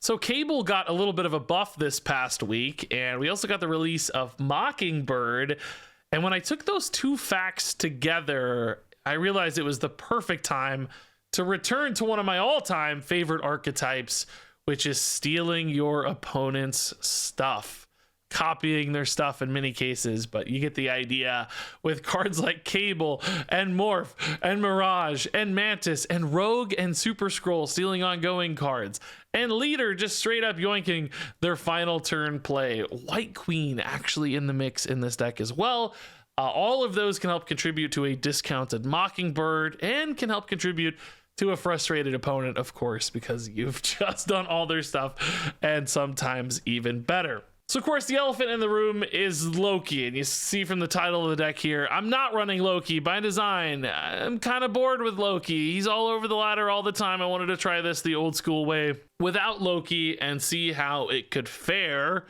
So Cable got a little bit of a buff this past week, and we also got the release of Mockingbird. And when I took those two facts together, I realized it was the perfect time to return to one of my all-time favorite archetypes, which is stealing your opponent's stuff. Copying their stuff in many cases, but you get the idea with cards like Cable and Morph and Mirage and Mantis and Rogue and Super Scroll stealing ongoing cards, and Leader just straight up yoinking their final turn play. White Queen actually in the mix in this deck as well. All of those can help contribute to a discounted Mockingbird and can help contribute to a frustrated opponent, of course, because you've just done all their stuff and sometimes even better. So, of course, the elephant in the room is Loki, and you see from the title of the deck here, I'm not running Loki by design. I'm kind of bored with Loki. He's all over the ladder all the time. I wanted to try this the old school way without Loki and see how it could fare,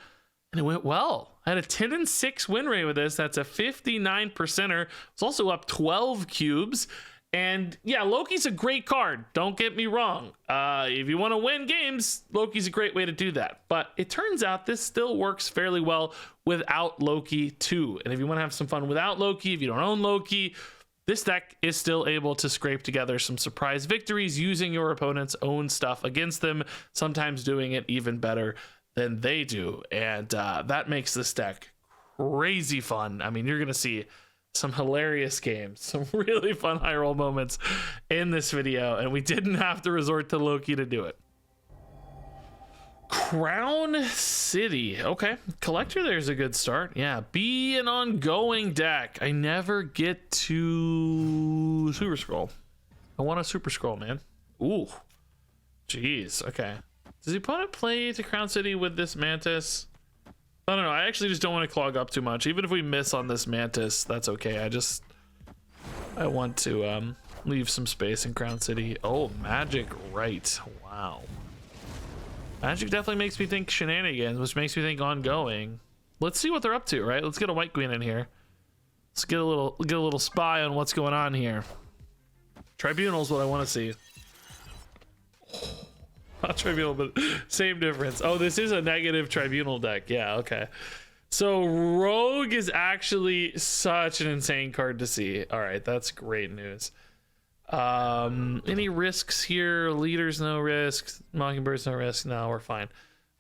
and it went well. I had a 10-6 win rate with this. That's a 59%er. It's also up 12 cubes. And yeah, Loki's a great card. Don't get me wrong. If you want to win games, Loki's a great way to do that. But it turns out this still works fairly well without Loki too. And if you want to have some fun without Loki, if you don't own Loki, this deck is still able to scrape together some surprise victories using your opponent's own stuff against them, sometimes doing it even better than they do. And that makes this deck crazy fun. I mean, you're going to see some hilarious games, some really fun high roll moments in this video, and we didn't have to resort to Loki to do it. Crown City. Okay, Collector there's a good start. Yeah, be an ongoing deck. I never get to Super Scroll. I want a Super Scroll, man. Ooh, jeez. Okay, does the opponent play to Crown City with this Mantis? I don't know. I actually just don't want to clog up too much. Even if we miss on this Mantis, that's okay. I want to leave some space in Crown City. Oh, Magic Right. Wow. Magic definitely makes me think shenanigans, which makes me think ongoing. Let's see what they're up to, right? Let's get a White Queen in here. Let's get a little spy on what's going on here. Tribunal's what I want to see. Not Tribunal, but same difference. Oh, this is a negative Tribunal deck. Yeah, okay. So Rogue is actually such an insane card to see. All right, that's great news. Any risks here? Leader's no risk. Mockingbird's no risk. No, we're fine.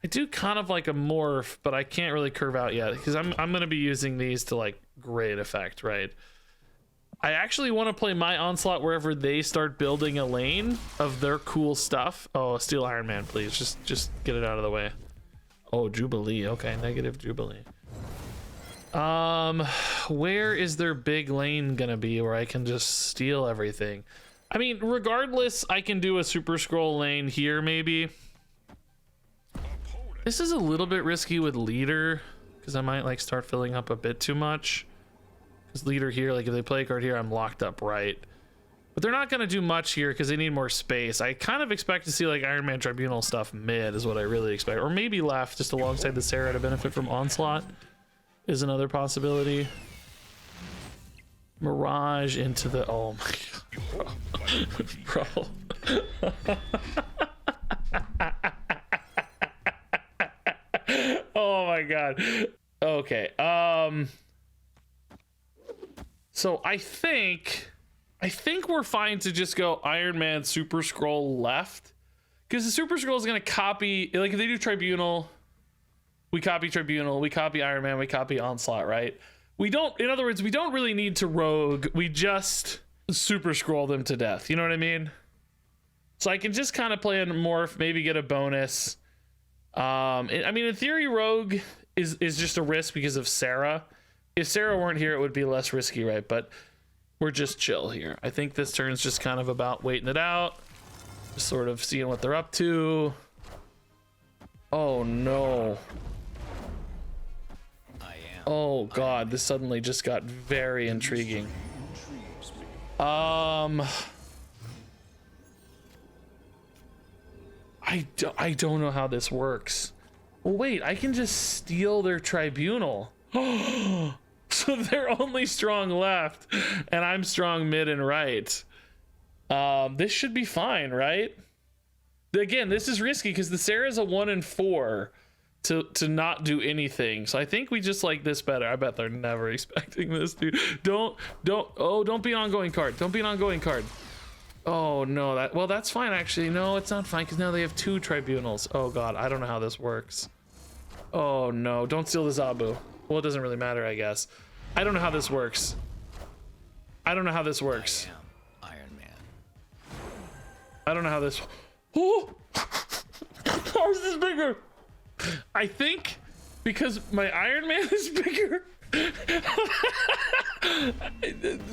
I do kind of like a Morph, but I can't really curve out yet because I'm going to be using these to like great effect, right? I actually want to play my Onslaught wherever they start building a lane of their cool stuff. Oh, steal Iron Man, please. Just get it out of the way. Oh, Jubilee. Okay, negative Jubilee. Where is their big lane gonna be where I can just steal everything? I mean, regardless, I can do a Super Scroll lane here, maybe. This is a little bit risky with Leader because I might like start filling up a bit too much. Leader here, like if they play a card here, I'm locked up, right? But they're not going to do much here because they need more space. I kind of expect to see like Iron Man Tribunal stuff mid is what I really expect, or maybe left just alongside the Sarah to benefit from Onslaught is another possibility. Mirage into the, oh my god, bro. Oh my god. Okay, so I think we're fine to just go Iron Man Super Scroll left, because the Super Scroll is going to copy, like if they do Tribunal, we copy Tribunal, we copy Iron Man, we copy Onslaught, right? We don't, in other words, we don't really need to Rogue, we just Super Scroll them to death, you know what I mean? So I can just kind of play a Morph, maybe get a bonus. I mean, in theory, Rogue is just a risk because of Sarah. If Sarah weren't here, it would be less risky, right? But we're just chill here. I think this turn's just kind of about waiting it out. Just sort of seeing what they're up to. Oh, no. Oh, God. This suddenly just got very intriguing. I don't know how this works. Well, wait. I can just steal their Tribunal. So they're only strong left and I'm strong mid and right. This should be fine, right? Again, this is risky because the Sarah's a 1 and 4 to not do anything. So I think we just like this better. I bet they're never expecting this, dude. Don't be an ongoing card. Don't be an ongoing card. Oh no, well that's fine actually. No, it's not fine because now they have 2 tribunals. Oh god, I don't know how this works. Oh no, don't steal the Zabu. Well, it doesn't really matter, I guess. I don't know how this works. I don't know how this works. I am Iron Man. I don't know how this. Oh, ours is bigger. I think because my Iron Man is bigger.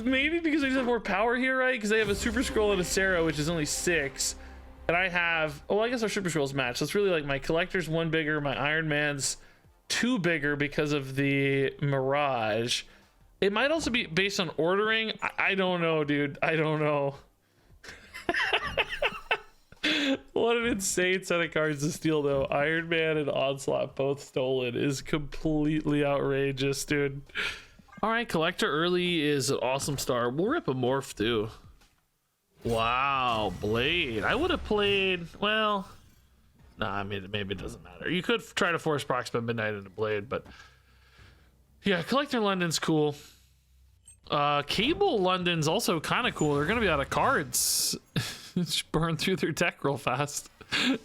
Maybe because I just have more power here, right? Because they have a Super Scroll and a Sarah, which is only 6, and I have. Oh, I guess our Super Scrolls match. So it's really like my Collector's 1 bigger, my Iron Man's 2 bigger because of the Mirage. It might also be based on ordering. I don't know, dude. I don't know. What an insane set of cards to steal, though. Iron Man and Onslaught both stolen is completely outrageous, dude. All right, Collector early is an awesome star. We'll rip a Morph, too. Wow, Blade. I would have played, well, nah, I mean, maybe it doesn't matter. You could try to force Proxima Midnight into Blade, but yeah, Collector London's cool. Cable London's also kind of cool. They're going to be out of cards. Just burn through their deck real fast.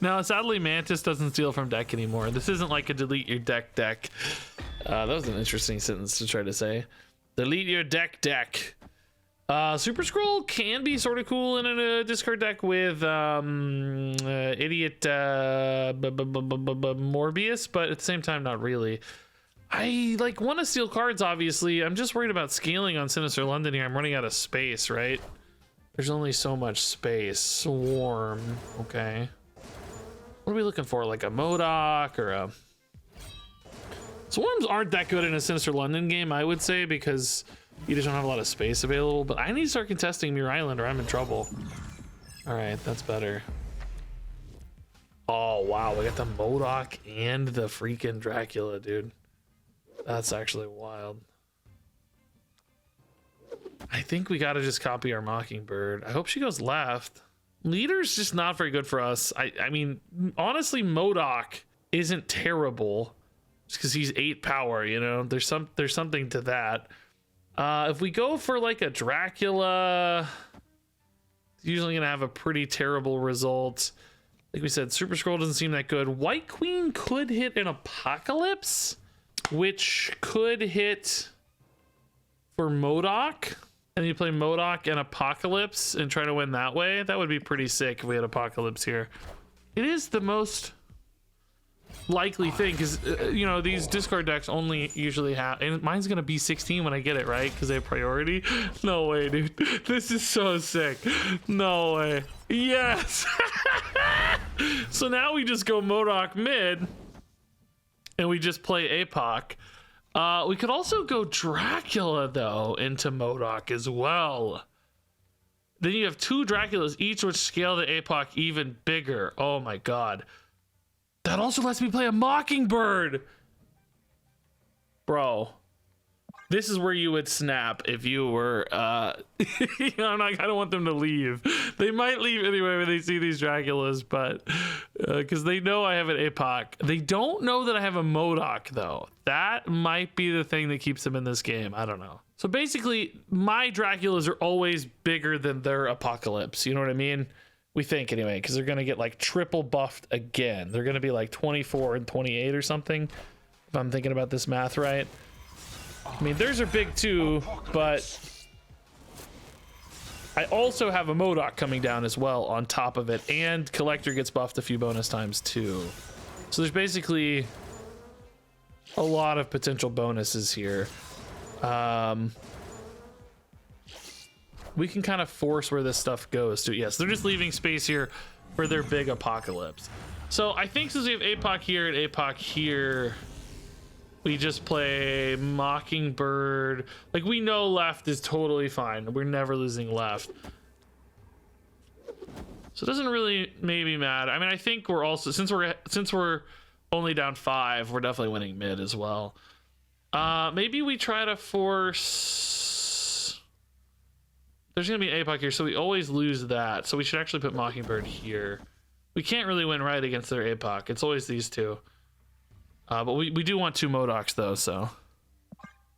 Now, sadly, Mantis doesn't steal from deck anymore. This isn't like a delete your deck. That was an interesting sentence to try to say. Delete your deck. Super Scroll can be sort of cool in a discard deck with Idiot Morbius, but at the same time, not really. I like want to steal cards, obviously. I'm just worried about scaling on Sinister London here. I'm running out of space, right? There's only so much space. Swarm. Okay. What are we looking for? Like a MODOK or a... Swarms aren't that good in a Sinister London game, I would say, because you just don't have a lot of space available. But I need to start contesting Muir Island or I'm in trouble. All right, that's better. Oh, wow. We got the MODOK and the freaking Dracula, dude. That's actually wild. I think we got to just copy our Mockingbird. I hope she goes left. Leader's just not very good for us. I mean, honestly, MODOK isn't terrible just because he's 8 power, you know? There's something to that. If we go for like a Dracula, it's usually going to have a pretty terrible result. Like we said, Super Scroll doesn't seem that good. White Queen could hit an Apocalypse, which could hit for MODOK. And you play MODOK and Apocalypse and try to win that way. That would be pretty sick if we had Apocalypse here. It is the most likely thing because, you know, these discard decks only usually have... And mine's going to be 16 when I get it, right? Because they have priority. No way, dude. This is so sick. No way. Yes. So now we just go MODOK mid. And we just play APOC. We could also go Dracula, though, into MODOK as well. Then you have 2 Draculas, each which scale the APOC even bigger. Oh my god. That also lets me play a Mockingbird! Bro. This is where you would snap if you were, you know, I don't want them to leave. They might leave anyway when they see these Draculas, but, because they know I have an APOC. They don't know that I have a MODOK, though. That might be the thing that keeps them in this game. I don't know. So basically, my Draculas are always bigger than their Apocalypse. You know what I mean? We think, anyway, because they're going to get, like, triple buffed again. They're going to be, like, 24 and 28 or something, if I'm thinking about this math right. I mean, theirs are big too, but I also have a MODOK coming down as well on top of it, and Collector gets buffed a few bonus times too. So there's basically a lot of potential bonuses here. We can kind of force where this stuff goes to. Yes, they're just leaving space here for their big Apocalypse. So I think since we have APOC here and APOC here, we just play Mockingbird. Like, we know left is totally fine. We're never losing left. So it doesn't really maybe matter. I mean, I think we're also, since we're only down 5, we're definitely winning mid as well. Maybe we try to force... There's going to be an APOC here, so we always lose that. So we should actually put Mockingbird here. We can't really win right against their APOC. It's always these two. But we do want 2 Modocs though, so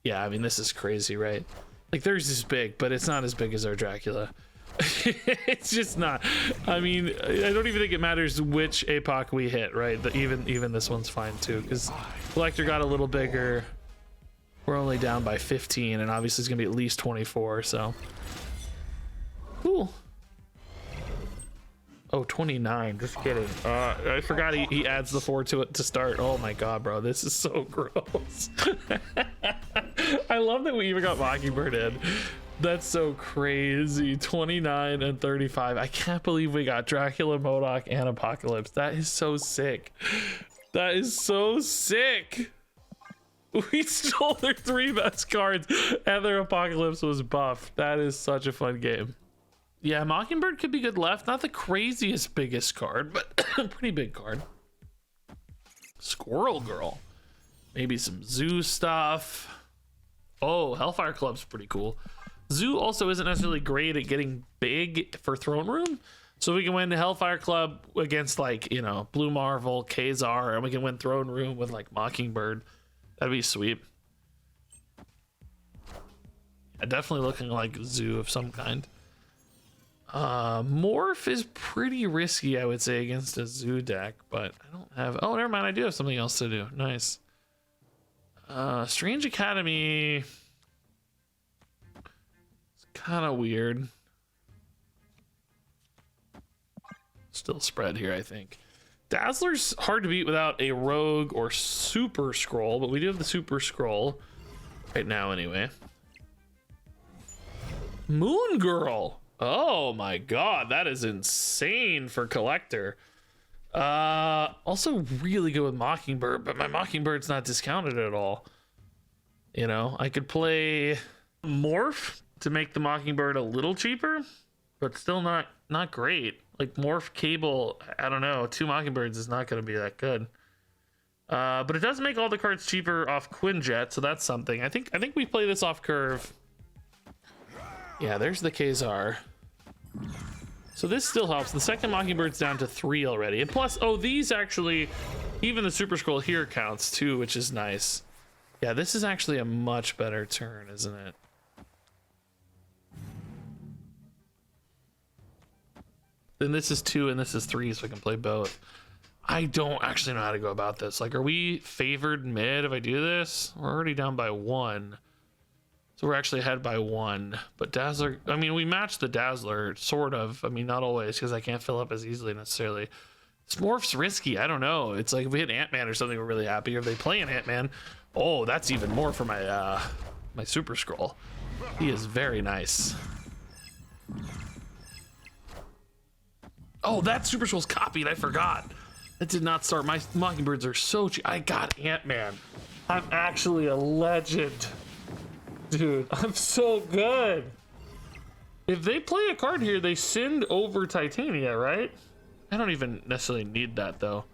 yeah, I mean this is crazy, right? Like theirs is big, but it's not as big as our Dracula. It's just not. I mean, I don't even think it matters which APOC we hit, right? Even this one's fine too, because Collector got a little bigger. We're only down by 15, and obviously it's gonna be at least 24. So, cool. Oh, 29. Just kidding. I forgot he adds the 4 to it to start. Oh my god, bro, this is so gross. I love that we even got Mockingbird in. That's so crazy. 29 and 35. I can't believe we got Dracula, MODOK, and Apocalypse. That is so sick. That is so sick. We stole their 3 best cards and their Apocalypse was buffed. That is such a fun game. Yeah, Mockingbird could be good left. Not the craziest biggest card, but pretty big card. Squirrel Girl. Maybe some Zoo stuff. Oh, Hellfire Club's pretty cool. Zoo also isn't necessarily great at getting big for Throne Room. So we can win the Hellfire Club against, like, you know, Blue Marvel, Kazar, and we can win Throne Room with, like, Mockingbird. That'd be sweet. Yeah, definitely looking like Zoo of some kind. Morph is pretty risky, I would say, against a Zoo deck, but I don't have... Oh, never mind. I do have something else to do. Nice. Strange Academy... Kind of weird. Still spread here, I think. Dazzler's hard to beat without a Rogue or Super Scroll, but we do have the Super Scroll right now anyway. Moon Girl. Oh my god, that is insane for Collector. Also really good with Mockingbird, but my Mockingbird's not discounted at all. You know, I could play Morph to make the Mockingbird a little cheaper, but still not great. Like Morph Cable, I don't know, 2 Mockingbirds is not going to be that good. But it does make all the cards cheaper off Quinjet, so that's something. I think we play this off curve. Yeah, there's the Kazar. So this still helps. The second Mockingbird's down to 3 already. And plus, oh, these actually, even the Super Scroll here counts too, which is nice. Yeah, this is actually a much better turn, isn't it? Then this is 2 and this is 3, so I can play both. I don't actually know how to go about this. Like, are we favored mid if I do this? We're already down by 1. So we're actually ahead by 1. But Dazzler, I mean, we match the Dazzler, sort of. I mean, not always, because I can't fill up as easily necessarily. Morph's risky. I don't know. It's like if we hit Ant-Man or something, we're really happy. Or if they play an Ant-Man, oh, that's even more for my my Super Scroll. He is very nice. Oh, that Super Scroll's copied. I forgot. That did not start. My Mockingbirds are so cheap. I got Ant-Man. I'm actually a legend. Dude, I'm so good. If they play a card here, they send over Titania, right? I don't even necessarily need that, though.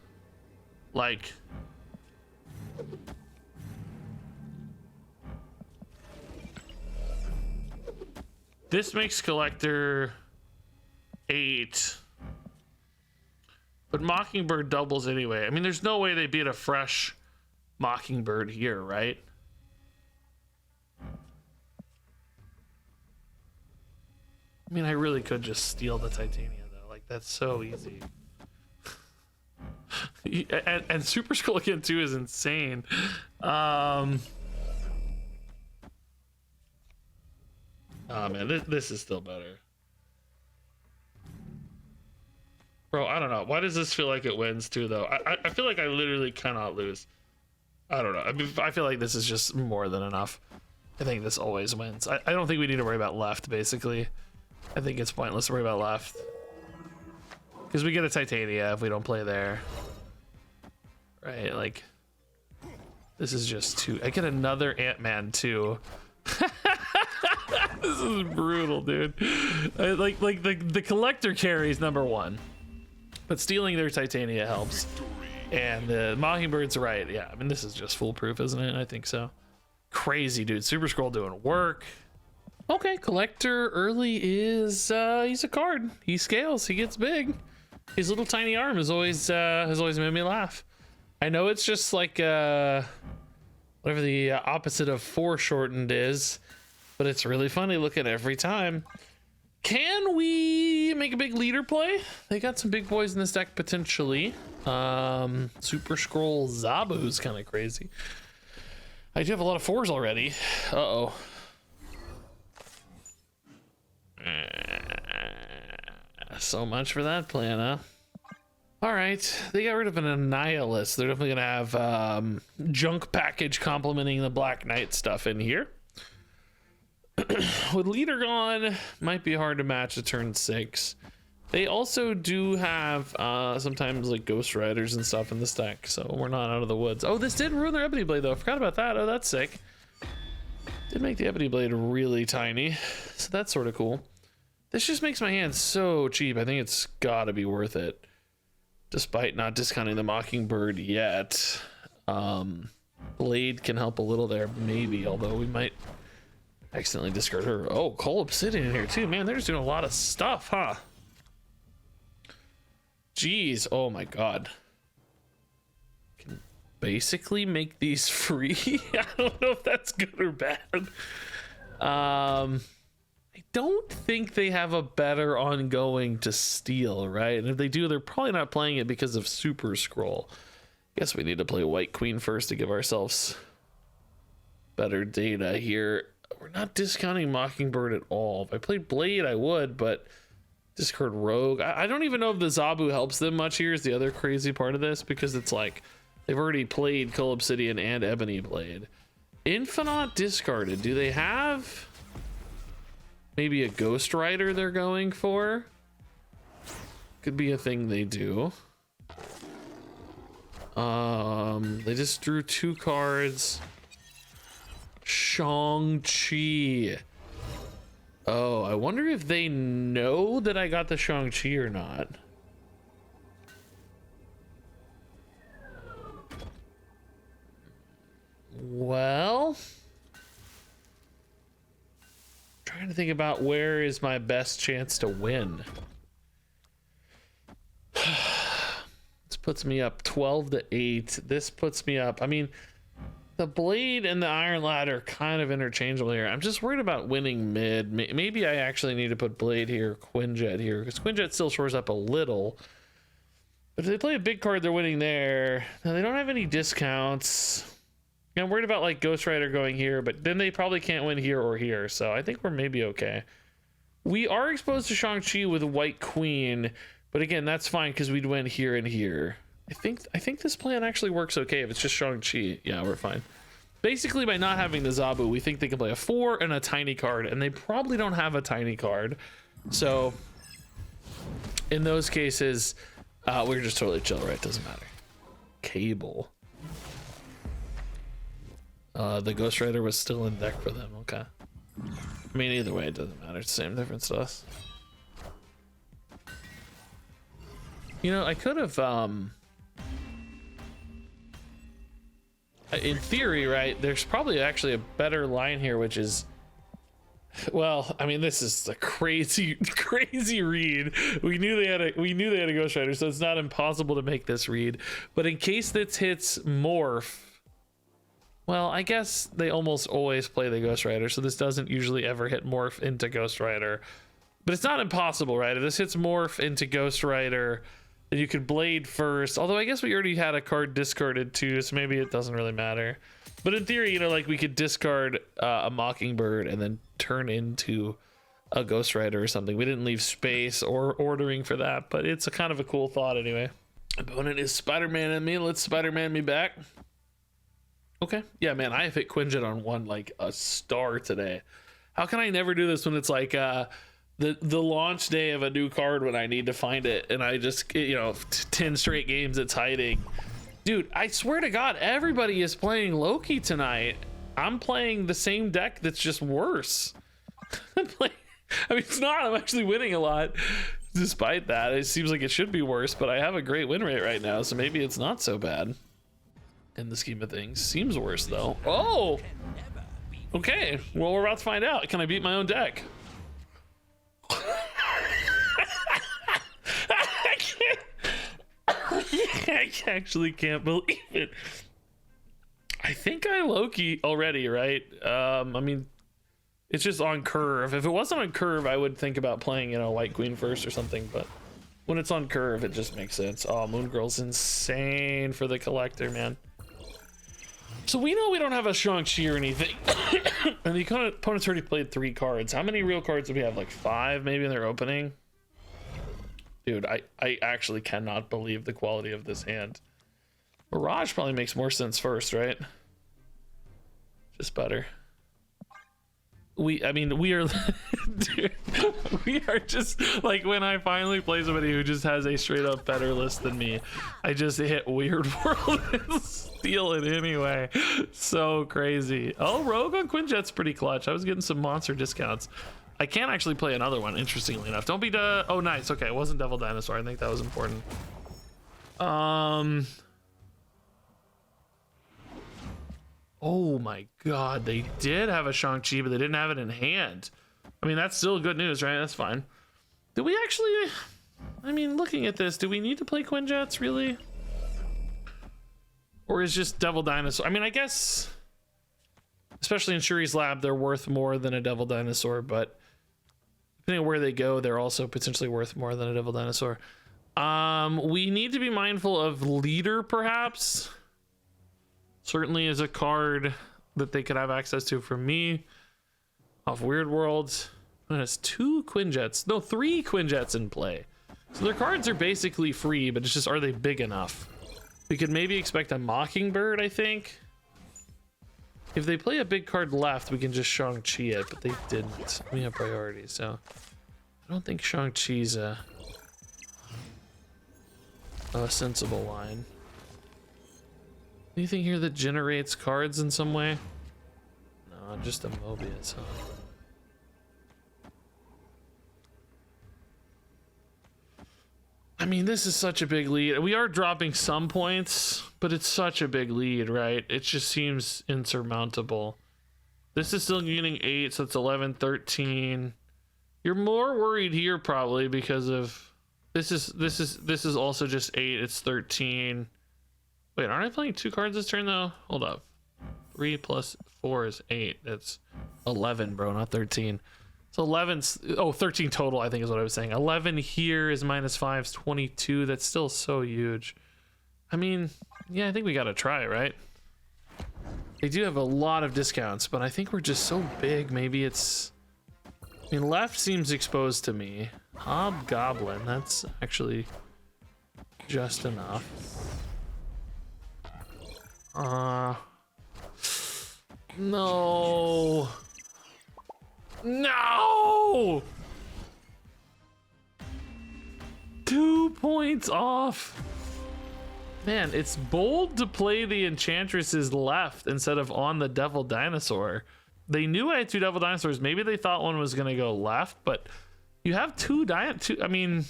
Like... This makes Collector 8... But Mockingbird doubles anyway. I mean, there's no way they beat a fresh Mockingbird here, right? I mean, I really could just steal the Titania, though. Like, that's so easy. and Super Skull again, too, is insane. Oh, man, this is still better. Bro, I don't know. Why does this feel like it wins too, though? I feel like I literally cannot lose. I don't know. I mean, I feel like this is just more than enough. I think this always wins. I don't think we need to worry about left, basically. I think it's pointless to worry about left. Because we get a Titania if we don't play there. Right, like... This is just too... I get another Ant-Man, too. This is brutal, dude. Like the Collector carries #1. But stealing their Titania helps. And the Mockingbird's right. Yeah, I mean, this is just foolproof, isn't it? I think so. Crazy, dude. Super Scroll doing work. Okay, Collector early is, he's a card. He scales, he gets big. His little tiny arm has always made me laugh. I know it's just like whatever the opposite of foreshortened is, but it's really funny looking every time. Can we make a big leader play? They got some big boys in this deck potentially. Super Scroll Zabu's kind of crazy. I do have a lot of 4s already. Uh-oh. So much for that plan, huh? All right, they got rid of an Annihilus. They're definitely gonna have junk package complementing the Black Knight stuff in here. With leader gone, might be hard to match a turn 6. They also do have sometimes like Ghost Riders and stuff in this deck, so we're not out of the woods. Oh, this did ruin their Ebony Blade though. I forgot about that. Oh, that's sick. Did make the Ebony Blade really tiny, so that's sort of cool. This just makes my hand so cheap. I think it's gotta be worth it, despite not discounting the Mockingbird yet. Blade can help a little there, maybe, although we might accidentally discard her. Oh, Coal Obsidian in here too. Man, they're just doing a lot of stuff, huh? Jeez, oh my god. Can basically make these free. I don't know if that's good or bad. I don't think they have a better ongoing to steal, right? And if they do, they're probably not playing it because of Super Scroll. Guess we need to play White Queen first to give ourselves better data here. We're not discounting Mockingbird at all. If I played Blade, I would, but discard Rogue. I don't even know if the Zabu helps them much here is the other crazy part of this, because it's like they've already played Coal Obsidian and Ebony Blade. Infinite discarded. Do they have maybe a Ghost Rider they're going for? Could be a thing they do. They just drew 2 cards. Shang-Chi. Oh, I wonder if they know that I got the Shang-Chi or not. Well, trying to think about where is my best chance to win. This puts me up 12-8. This puts me up, I mean, the Blade and the Iron Lad are kind of interchangeable here. I'm just worried about winning mid. Maybe I actually need to put Blade here, Quinjet here, because Quinjet still shores up a little. But if they play a big card, they're winning there. Now, they don't have any discounts. Yeah, I'm worried about like Ghost Rider going here, but then they probably can't win here or here. So I think we're maybe okay. We are exposed to Shang-Chi with White Queen, but again, that's fine because we'd win here and here. I think this plan actually works okay if it's just Shang-Chi. Yeah, we're fine. Basically, by not having the Zabu, we think they can play a 4 and a tiny card, and they probably don't have a tiny card. So in those cases, we're just totally chill, right? Doesn't matter. Cable. The Ghost Rider was still in deck for them. Okay. I mean, either way, it doesn't matter. It's the same difference to us. You know, I could have, in theory, right, there's probably actually a better line here, which is, well, I mean, this is a crazy read. We knew they had a Ghost Rider, so it's not impossible to make this read. But in case this hits Morph, well, I guess they almost always play the Ghost Rider, so this doesn't usually ever hit Morph into Ghost Rider. But it's not impossible, right? If this hits Morph into Ghost Rider, then you could Blade first. Although I guess we already had a card discarded too, so maybe it doesn't really matter. But in theory, you know, like we could discard a Mockingbird and then turn into a Ghost Rider or something. We didn't leave space or ordering for that, but it's a kind of a cool thought anyway. Opponent is Spider-Man and me. Let's Spider-Man me back. Okay. Yeah, man, I have hit Quinjet on one like a star today. How can I never do this when it's like the launch day of a new card when I need to find it, and I just, you know, 10 straight games it's hiding. Dude, I swear to God, everybody is playing Loki tonight. I'm playing the same deck that's just worse. I mean, it's not. I'm actually winning a lot. Despite that, it seems like it should be worse, but I have a great win rate right now, so maybe it's not so bad in the scheme of things. Seems worse, though. Oh! Okay, well, we're about to find out. Can I beat my own deck? I can't I actually can't believe it. I think I Loki already, right? I mean, it's just on curve. If it wasn't on curve, I would think about playing, you know, White Queen first or something, but when it's on curve, it just makes sense. Oh, Moon Girl's insane for the collector, man. So we know we don't have a Shang-Chi or anything. And the opponent's already played 3 cards. How many real cards do we have? Like 5 maybe in their opening? Dude, I actually cannot believe the quality of this hand. Mirage probably makes more sense first, right? Just better. I mean, we are, dude, we are just like, when I finally play somebody who just has a straight up better list than me, I just hit Weird World and steal it anyway. So crazy. Oh, Rogue on Quinjet's pretty clutch. I was getting some monster discounts. I can't actually play another one, interestingly enough. Don't be oh, nice. Okay, it wasn't Devil Dinosaur. I think that was important. Oh my god, they did have a Shang-Chi, but they didn't have it in hand. I mean, that's still good news, right? That's fine. Do we actually... I mean, looking at this, do we need to play Quinjets, really? Or is just Devil Dinosaur... I mean, I guess... especially in Shuri's lab, they're worth more than a Devil Dinosaur, but... depending on where they go, they're also potentially worth more than a Devil Dinosaur. We need to be mindful of Leader, perhaps. Certainly is a card that they could have access to from me. Off Weird Worlds. It has 2 Quinjets. No, 3 Quinjets in play. So their cards are basically free, but it's just, are they big enough? We could maybe expect a Mockingbird, I think. If they play a big card left, we can just Shang-Chi it, but they didn't. We have priorities, so... I don't think Shang-Chi's a sensible line. Anything here that generates cards in some way? No, just a Mobius, huh? I mean, this is such a big lead. We are dropping some points, but it's such a big lead, right? It just seems insurmountable. This is still getting 8, so it's 11, 13. You're more worried here probably because of this is also just 8, it's 13. Wait, aren't I playing 2 cards this turn though? Hold up. 3 plus 4 is 8. That's 11, bro, not 13. So 11's, oh, 13 total, I think is what I was saying. 11 here is minus 5 is 22. That's still so huge. I mean, yeah, I think we gotta try, right? They do have a lot of discounts, but I think we're just so big. Maybe it's, I mean, left seems exposed to me. Hobgoblin, that's actually just enough. No. No! 2 points off. Man, it's bold to play the Enchantresses left instead of on the Devil Dinosaur. They knew I had 2 Devil Dinosaurs. Maybe they thought one was gonna go left, but you have 2 I mean,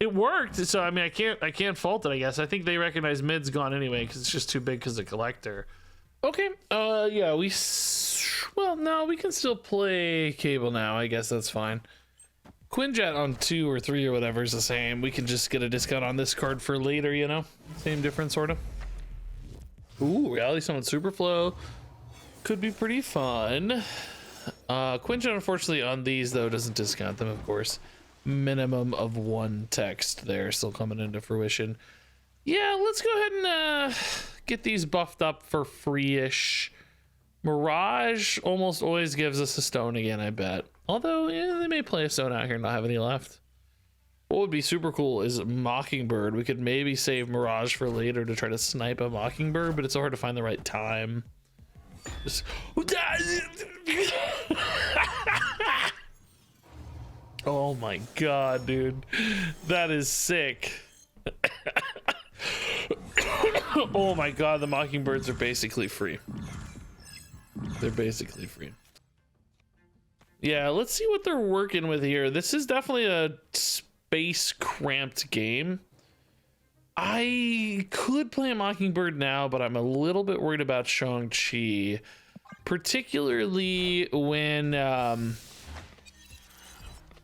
it worked. So I mean, I can't fault it, I guess. I think they recognize mid's gone anyway because it's just too big because of collector. Okay, yeah, well, no, we can still play Cable now. I guess that's fine. Quinjet on 2 or 3 or whatever is the same. We can just get a discount on this card for later, you know? Same difference, sort of. Ooh, Reality Summon Superflow. Could be pretty fun. Quinjet, unfortunately, on these, though, doesn't discount them, of course. Minimum of 1 text there, still coming into fruition. Yeah, let's go ahead and get these buffed up for free-ish. Mirage almost always gives us a stone again, I bet. Although, yeah, they may play a stone out here and not have any left. What would be super cool is Mockingbird. We could maybe save Mirage for later to try to snipe a Mockingbird, but it's so hard to find the right time. Just... Oh my god, dude. That is sick. Oh my god, the Mockingbirds are basically free. They're basically free. Yeah, let's see what they're working with here. This is definitely a space cramped game. I could play a Mockingbird now, but I'm a little bit worried about Shang-Chi. Particularly when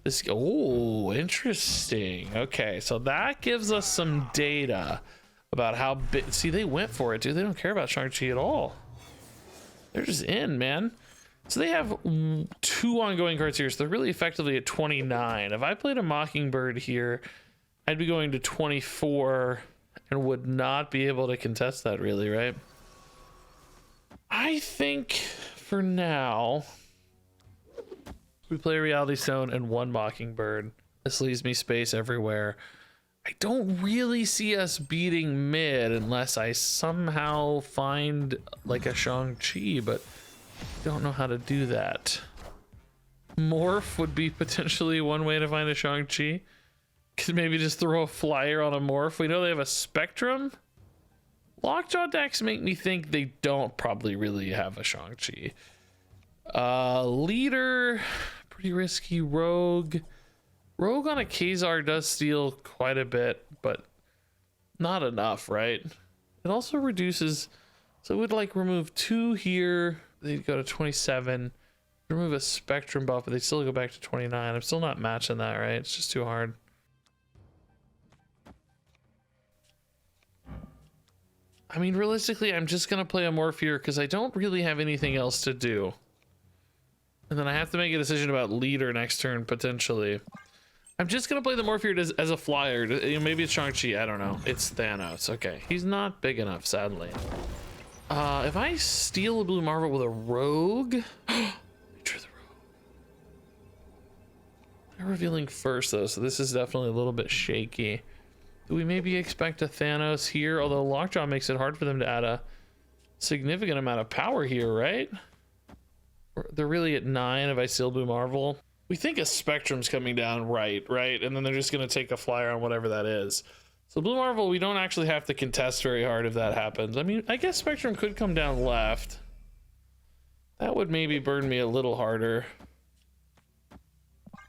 This, oh, interesting. Okay, so that gives us some data about how big. See, they went for it, dude. They don't care about Shang-Chi at all. They're just in, man. So they have 2 ongoing cards here, so they're really effectively at 29. If I played a Mockingbird here, I'd be going to 24 and would not be able to contest that, really, right? I think for now, we play a Reality Stone and 1 Mockingbird. This leaves me space everywhere. I don't really see us beating mid unless I somehow find like a Shang-Chi, but I don't know how to do that. Morph would be potentially one way to find a Shang-Chi. Could maybe just throw a flyer on a Morph. We know they have a Spectrum. Lockjaw decks make me think they don't probably really have a Shang-Chi. Leader, pretty risky. Rogue on a Kazar does steal quite a bit, but not enough, right? It also reduces, so it would like remove 2 here. They'd go to 27. Remove a Spectrum buff, but they still go back to 29. I'm still not matching that, right? It's just too hard. I mean, realistically, I'm just gonna play a Morph here because I don't really have anything else to do. And then I have to make a decision about leader next turn, potentially. I'm just gonna play the Morph here as a flyer. You know, maybe it's Shang-Chi, I don't know. It's Thanos, okay. He's not big enough, sadly. If I steal a Blue Marvel with a Rogue... Nature of the Rogue. They're revealing first, though, so this is definitely a little bit shaky. Do we maybe expect a Thanos here? Although Lockjaw makes it hard for them to add a significant amount of power here, right? They're really at 9 if I steal Blue Marvel. We think a Spectrum's coming down, right? And then they're just going to take a flyer on whatever that is. So Blue Marvel, we don't actually have to contest very hard if that happens. I mean, I guess Spectrum could come down left. That would maybe burn me a little harder.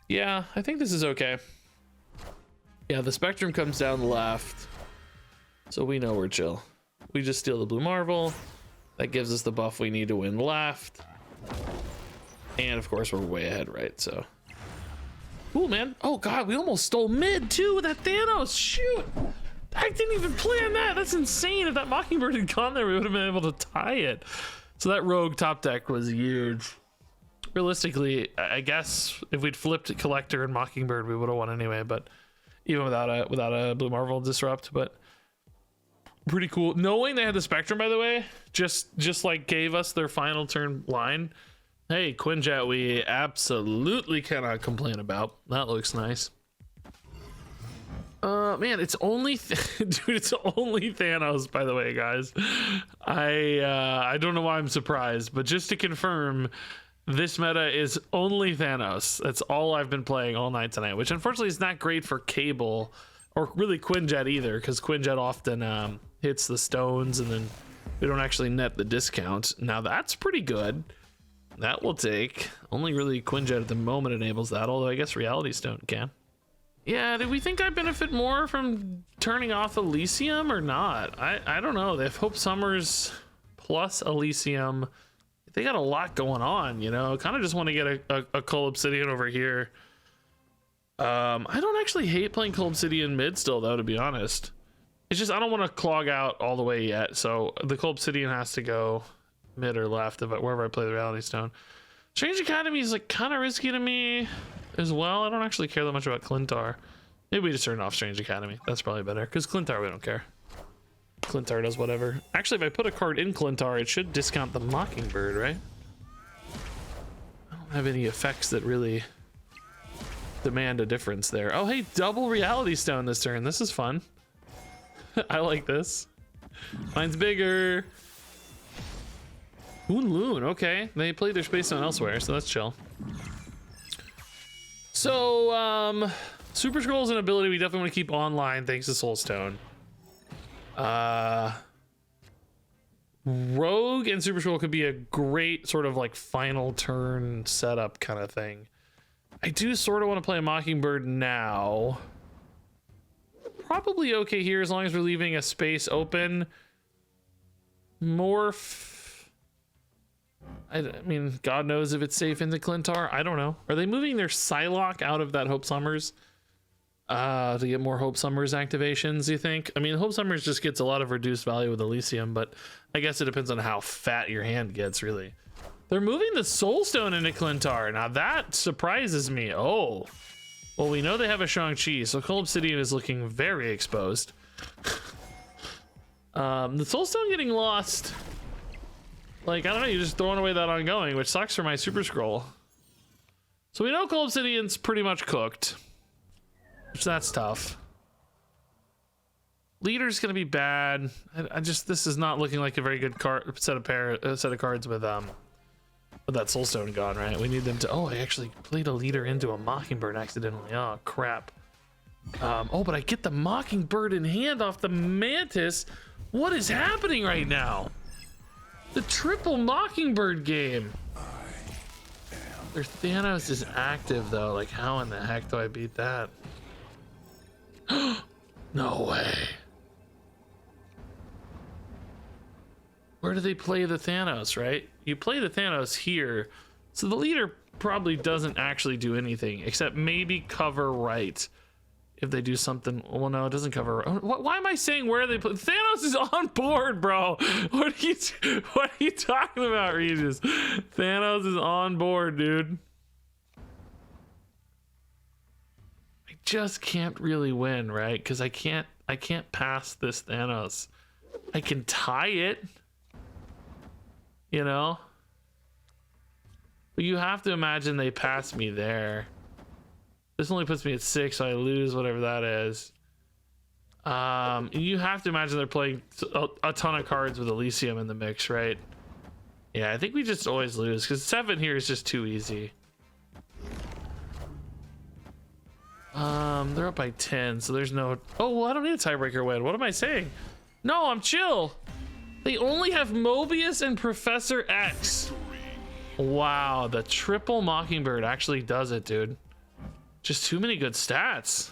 Yeah, I think this is okay. Yeah, the Spectrum comes down left. So we know we're chill. We just steal the Blue Marvel. That gives us the buff we need to win left. And of course, we're way ahead, right? So cool, man. Oh god, we almost stole mid too with that Thanos. Shoot, I didn't even plan that. That's insane. If that Mockingbird had gone there, we would have been able to tie it. So that Rogue top deck was huge. Realistically, I guess if we'd flipped Collector and Mockingbird, we would have won anyway. But even without a Blue Marvel disrupt, but pretty cool. Knowing they had the Spectrum, by the way, just like gave us their final turn line. Hey, Quinjet, we absolutely cannot complain about. That looks nice. Man, it's only dude, it's only Thanos, by the way, guys. I don't know why I'm surprised, but just to confirm, this meta is only Thanos. That's all I've been playing all night tonight, which unfortunately is not great for Cable or really Quinjet either, because Quinjet often hits the stones and then we don't actually net the discount. Now that's pretty good. That will take. Only really Quinjet at the moment enables that, although I guess Reality Stone can. Yeah, do we think I benefit more from turning off Elysium or not? I don't know. They have Hope Summers plus Elysium. They got a lot going on, you know. Kind of just want to get a Cull Obsidian over here. I don't actually hate playing Cull Obsidian mid still, though, to be honest. It's just I don't want to clog out all the way yet, so the Cull Obsidian has to go mid or left wherever I play the Reality Stone. Strange Academy is like kind of risky to me as well. I don't actually care that much about Clintar. Maybe we just turn off Strange Academy. That's probably better, because Clintar we don't care. Clintar does whatever. Actually, if I put a card in Clintar, it should discount the Mockingbird, right? I don't have any effects that really demand a difference there. Oh, hey, double Reality Stone this turn. This is fun. I like this. Mine's bigger. Loon, okay. They played their Space Stone elsewhere, so that's chill. So, Super Scroll is an ability we definitely want to keep online thanks to Soul Stone. Rogue and Super Scroll could be a great sort of like final turn setup kind of thing. I do sort of want to play a Mockingbird now. Probably okay here as long as we're leaving a space open. Morph. I mean, God knows if it's safe into Clintar. I don't know. Are they moving their Psylocke out of that Hope Summers to get more Hope Summers activations, you think? I mean, Hope Summers just gets a lot of reduced value with Elysium, but I guess it depends on how fat your hand gets, really. They're moving the Soulstone into Clintar. Now that surprises me. Oh, well, we know they have a Shang-Chi, so Cold Obsidian is looking very exposed. The Soulstone getting lost. Like, I don't know, you're just throwing away that ongoing, which sucks for my Super Scroll. So we know Cold Obsidian's pretty much cooked, which that's tough. Leader's gonna be bad. I just, this is not looking like a very good set of cards with that Soulstone gone, right? We need them to. Oh, I actually played a leader into a Mockingbird accidentally. Oh crap. Oh, but I get the Mockingbird in hand off the Mantis. What is happening right now? The triple Mockingbird game. Their Thanos is active though. Like, how in the heck do I beat that? No way. Where do they play the Thanos, right? You play the Thanos here. So the leader probably doesn't actually do anything except maybe cover right. If they do something, well, no, it doesn't cover. Why am I saying where they play? Thanos is on board, bro. What are you talking about, Regis? Thanos is on board, dude. I just can't really win, right? Because I can't pass this Thanos. I can tie it, you know. But you have to imagine they pass me there. This only puts me at 6, so I lose whatever that is. You have to imagine they're playing a ton of cards with Elysium in the mix, right? Yeah, I think we just always lose because 7 here is just too easy. They're up by 10, so there's no. Oh, well, I don't need a tiebreaker win. What am I saying? No, I'm chill. They only have Mobius and Professor X. Wow, the triple Mockingbird actually does it, dude. Just too many good stats.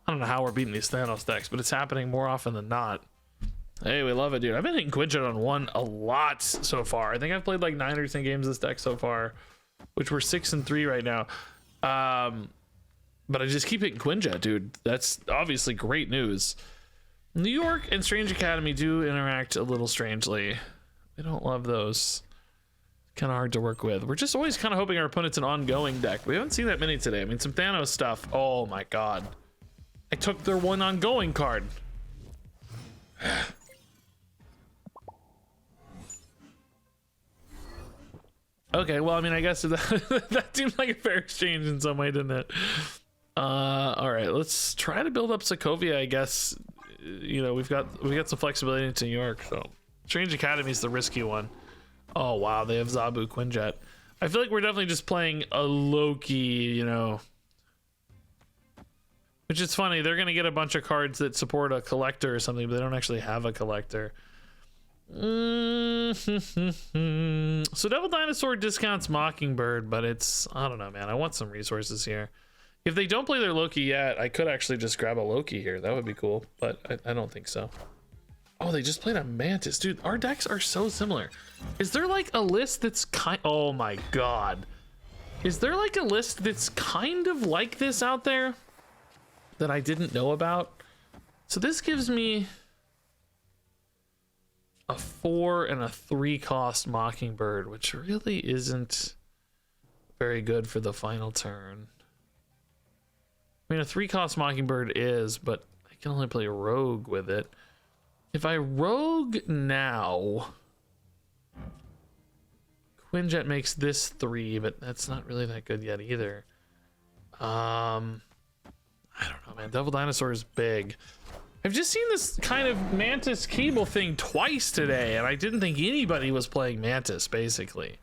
I don't know how we're beating these Thanos decks, but it's happening more often than not. Hey, we love it, dude. I've been hitting Quinjet on 1 a lot so far. I think I've played like 9 or 10 games this deck so far, which we're 6-3 right now. But I just keep hitting Quinjet, dude. That's obviously great news. New York and Strange Academy do interact a little strangely. We don't love those. Kind of hard to work with. We're just always kind of hoping our opponent's an ongoing deck. We haven't seen that many today. I mean, some Thanos stuff. Oh my god. I took their 1 ongoing card. Okay, well, I mean, I guess that seems like a fair exchange in some way, didn't it? All right, let's try to build up Sokovia, I guess. You know, we got some flexibility into New York, so Strange Academy is the risky one. Oh wow, they have Zabu Quinjet. I feel like we're definitely just playing a Loki, you know. Which is funny, they're gonna get a bunch of cards that support a collector or something, but they don't actually have a collector. So Devil Dinosaur discounts Mockingbird, but it's, I don't know, man. I want some resources here. If they don't play their Loki yet, I could actually just grab a Loki here. That would be cool, but I don't think so. Oh, they just played a Mantis. Dude, our decks are so similar. Is there like a list that's oh my god. Is there like a list that's kind of like this out there that I didn't know about? So this gives me a 4 and a 3 cost Mockingbird, which really isn't very good for the final turn. I mean, a 3 cost Mockingbird is, but I can only play Rogue with it. If I Rogue now, Quinjet makes this 3, but that's not really that good yet either. I don't know, man. Devil Dinosaur is big. I've just seen this kind of Mantis Cable thing twice today, and I didn't think anybody was playing Mantis, basically.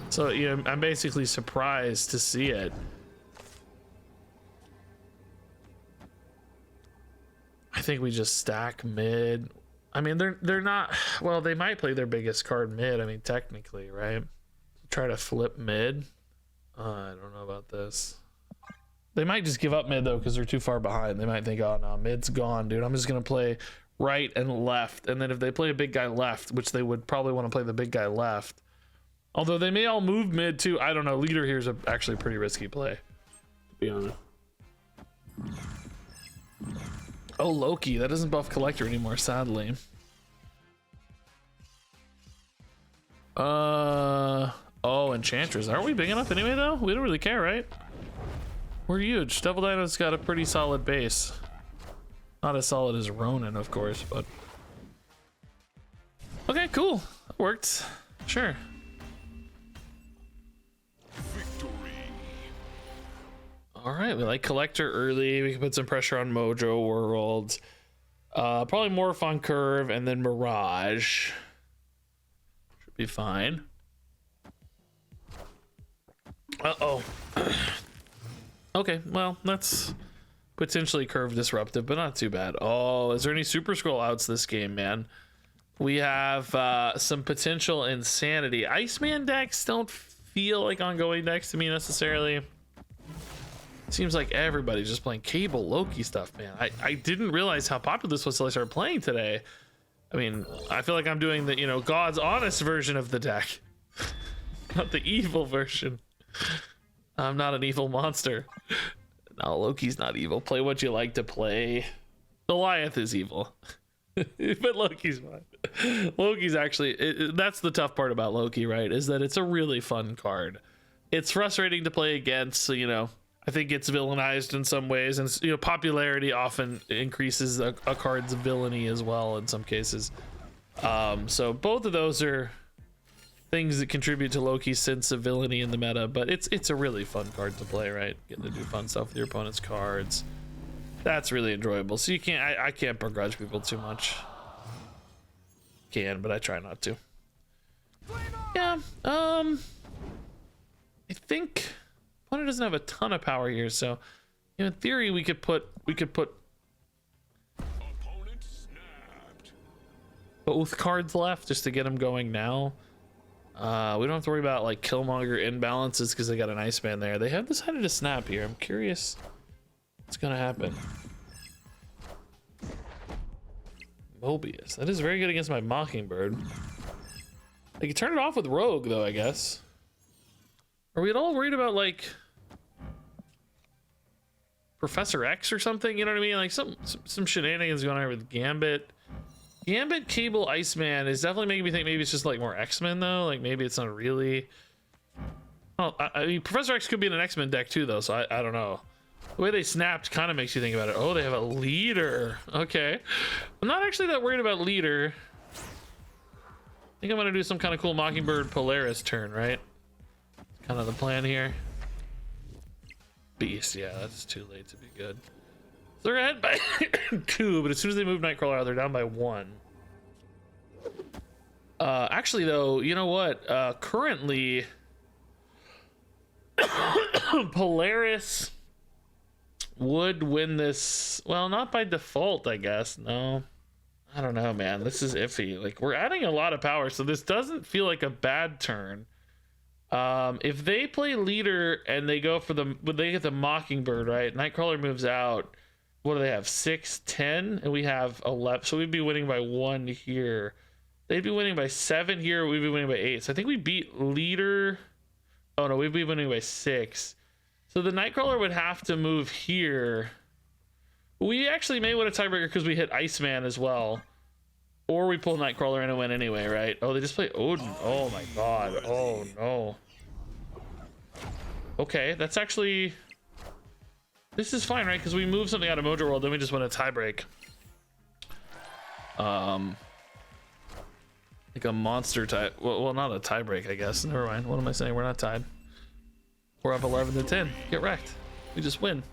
So, you know, I'm basically surprised to see it. I think we just stack mid. I mean, they're not, well, they might play their biggest card mid. I mean, technically, right? Try to flip mid. I don't know about this. They might just give up mid though, because they're too far behind. They might think, oh no, mid's gone, dude. I'm just gonna play right and left. And then if they play a big guy left, which they would probably want to play the big guy left, Although they may all move mid too. I don't know. Leader here is actually a pretty risky play, to be honest. Oh, Loki. That doesn't buff Collector anymore, sadly. Oh, Enchantress. Aren't we big enough anyway, though? We don't really care, right? We're huge. Devil Dino's got a pretty solid base. Not as solid as Ronin, of course, but... Okay, cool. That worked. Sure. Alright, we like Collector early. We can put some pressure on Mojo World. Probably Morph on Curve, and then Mirage. Should be fine. Uh-oh. Okay, well, that's potentially Curve disruptive, but not too bad. Oh, is there any Super Scroll outs this game, man? We have some potential insanity. Iceman decks don't feel like ongoing decks to me necessarily. Seems like everybody's just playing Cable Loki stuff, man. I didn't realize how popular this was until I started playing today. I mean, I feel like I'm doing the, you know, God's honest version of the deck. Not the evil version. I'm not an evil monster. No, Loki's not evil. Play what you like to play. Goliath is evil. But Loki's fine. Loki's actually, that's the tough part about Loki, right? Is that it's a really fun card. It's frustrating to play against, so, you know, I think it's villainized in some ways, and you know, popularity often increases a card's villainy as well in some cases. So both of those are things that contribute to Loki's sense of villainy in the meta, but it's a really fun card to play, right? Getting to do fun stuff with your opponent's cards. That's really enjoyable. So you can't, I can't begrudge people too much. Can, but I try not to. Yeah, I think opponent doesn't have a ton of power here, so you know, in theory we could put both cards left just to get them going now. We don't have to worry about like Killmonger imbalances because they got an Iceman there. They have decided to snap here. I'm curious what's gonna happen. Mobius. That is very good against my Mockingbird. I could turn it off with Rogue though, I guess. Are we at all worried about like Professor X or something? You know what I mean? Like some shenanigans going on with Gambit. Gambit, Cable, Iceman is definitely making me think maybe it's just like more X-Men though. Like maybe it's not really. Oh, I mean, Professor X could be in an X-Men deck too though, so I don't know. The way they snapped kind of makes you think about it. Oh, they have a leader. Okay. I'm not actually that worried about leader. I think I'm gonna do some kind of cool Mockingbird Polaris turn, right? Kind of the plan here. Beast, yeah, that's too late to be good. They're ahead by 2, but as soon as they move Nightcrawler out, they're down by 1. Actually, though, you know what? Currently, Polaris would win this. Well, not by default, I guess. No, I don't know, man. This is iffy. Like, we're adding a lot of power, so this doesn't feel like a bad turn. If they play leader and they go for they get the Mockingbird, right? Nightcrawler moves out. What do they have? 6, 10, and we have 11. So we'd be winning by 1 here. They'd be winning by 7 here. We'd be winning by 8. So I think we beat leader. Oh no, we'd be winning by 6. So the Nightcrawler would have to move here. We actually may win a tiebreaker because we hit Iceman as well. Or we pull Nightcrawler in and win anyway, right? Oh, they just play Odin. Oh my god. Oh no. Okay, that's actually... This is fine, right? Because we move something out of Mojo World, then we just win a tiebreak. Like a monster tie. Well, not a tiebreak, I guess. Never mind. What am I saying? We're not tied. We're up 11 to 10. Get wrecked. We just win.